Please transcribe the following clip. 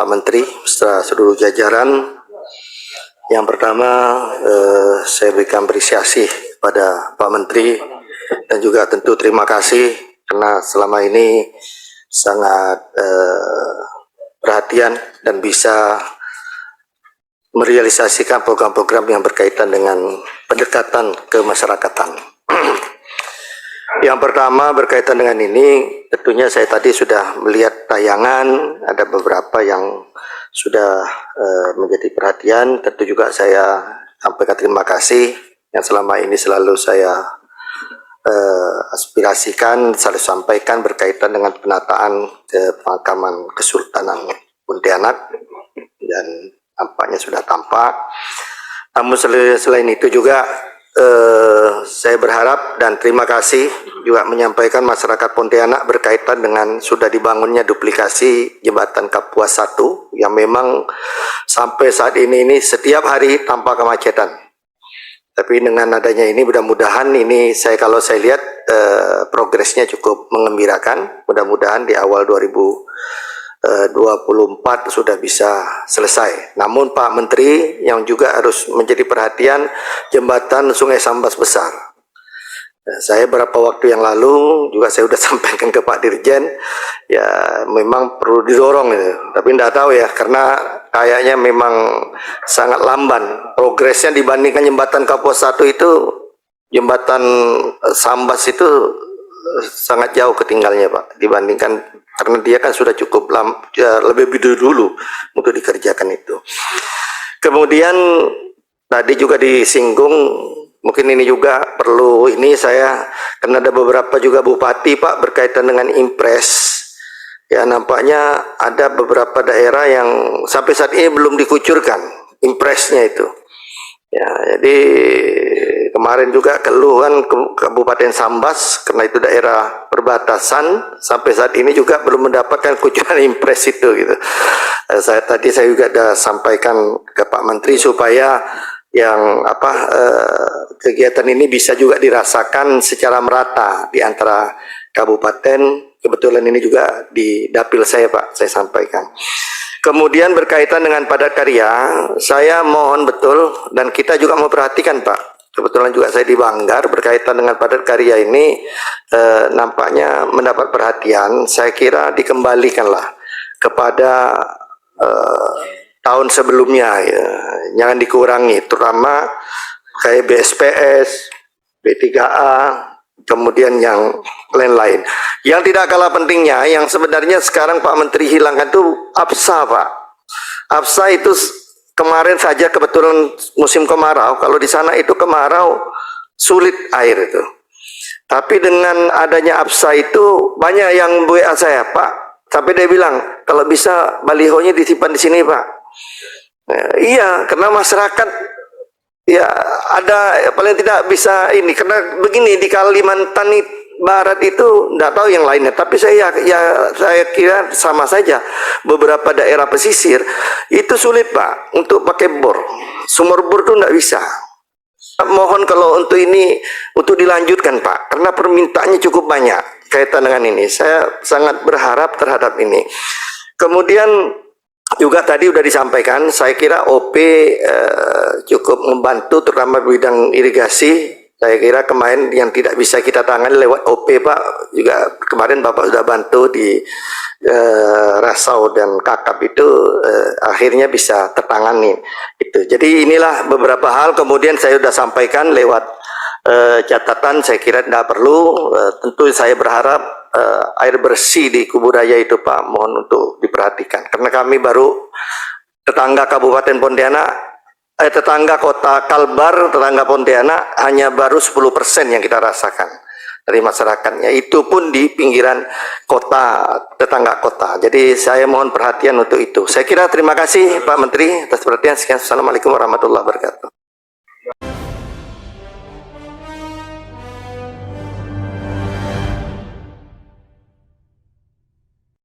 Pak Menteri beserta seluruh jajaran. Yang pertama, saya berikan apresiasi kepada Pak Menteri dan juga tentu terima kasih karena selama ini sangat perhatian dan bisa merealisasikan program-program yang berkaitan dengan pendekatan kemasyarakatan. Yang pertama berkaitan dengan ini, tentunya saya tadi sudah melihat tayangan, ada beberapa yang sudah menjadi perhatian. Tentu juga saya sampaikan terima kasih yang selama ini selalu saya aspirasikan, selalu sampaikan berkaitan dengan penataan ke pemakaman Kesultanan Pontianak, dan tampaknya sudah tampak. Namun selain itu juga saya berharap dan terima kasih juga menyampaikan masyarakat Pontianak berkaitan dengan sudah dibangunnya duplikasi jembatan Kapuas 1 yang memang sampai saat ini setiap hari tanpa kemacetan. Tapi dengan adanya ini mudah-mudahan ini kalau saya lihat progresnya cukup mengembirakan. Mudah-mudahan di awal 2024 sudah bisa selesai. Namun Pak Menteri yang juga harus menjadi perhatian jembatan Sungai Sambas besar. Saya beberapa waktu yang lalu juga saya sudah sampaikan ke Pak Dirjen, ya memang perlu didorong itu. Tapi tidak tahu ya, karena kayaknya memang sangat lamban progresnya dibandingkan jembatan Kapuas 1 itu, jembatan Sambas itu sangat jauh ketinggalnya Pak, dibandingkan karena dia kan sudah cukup lebih dulu untuk dikerjakan itu. Kemudian tadi juga disinggung, mungkin ini juga perlu saya karena ada beberapa juga bupati Pak berkaitan dengan impres. Ya nampaknya ada beberapa daerah yang sampai saat ini belum dikucurkan impresnya itu. Ya, jadi kemarin juga keluhan Kabupaten Sambas karena itu daerah perbatasan, sampai saat ini juga belum mendapatkan kucuran impres itu gitu. Tadi saya juga sudah sampaikan ke Pak Menteri supaya yang kegiatan ini bisa juga dirasakan secara merata di antara kabupaten. Kebetulan ini juga di dapil saya Pak, saya sampaikan. Kemudian berkaitan dengan padat karya, saya mohon betul dan kita juga memperhatikan Pak. Kebetulan juga saya di Banggar berkaitan dengan padat karya ini nampaknya mendapat perhatian. Saya kira dikembalikanlah kepada tahun sebelumnya ya. Jangan dikurangi, terutama kayak BSPS, B3A, kemudian yang lain-lain. Yang tidak kalah pentingnya, yang sebenarnya sekarang Pak Menteri hilangkan itu APSA Pak. APSA itu kemarin saja kebetulan musim kemarau, kalau di sana itu kemarau sulit air itu. Tapi dengan adanya APSA itu banyak yang WA saya Pak, sampai dia bilang kalau bisa balihonya disimpan di sini Pak. Iya, karena masyarakat ya ada paling tidak bisa ini, karena begini di Kalimantan Barat itu tidak tahu yang lainnya, tapi saya kira sama saja. Beberapa daerah pesisir itu sulit Pak untuk pakai bor, sumur bor itu tidak bisa. Mohon kalau untuk ini untuk dilanjutkan Pak, karena permintaannya cukup banyak kaitan dengan ini. Saya sangat berharap terhadap ini. Kemudian juga tadi sudah disampaikan, saya kira OP cukup membantu terutama bidang irigasi. Saya kira kemarin yang tidak bisa kita tangani lewat OP Pak, juga kemarin Bapak sudah bantu di Rasau dan Kakap itu akhirnya bisa tertangani itu. Jadi inilah beberapa hal, kemudian saya sudah sampaikan lewat catatan, saya kira tidak perlu. Tentu saya berharap air bersih di Kuburaya itu Pak, mohon untuk diperhatikan. Karena kami baru tetangga Kabupaten Pontianak, tetangga kota Kalbar, tetangga Pontianak hanya baru 10% yang kita rasakan dari masyarakatnya. Itu pun di pinggiran kota, tetangga kota. Jadi saya mohon perhatian untuk itu. Saya kira terima kasih Pak Menteri atas perhatian. Sekian, Assalamualaikum warahmatullahi wabarakatuh.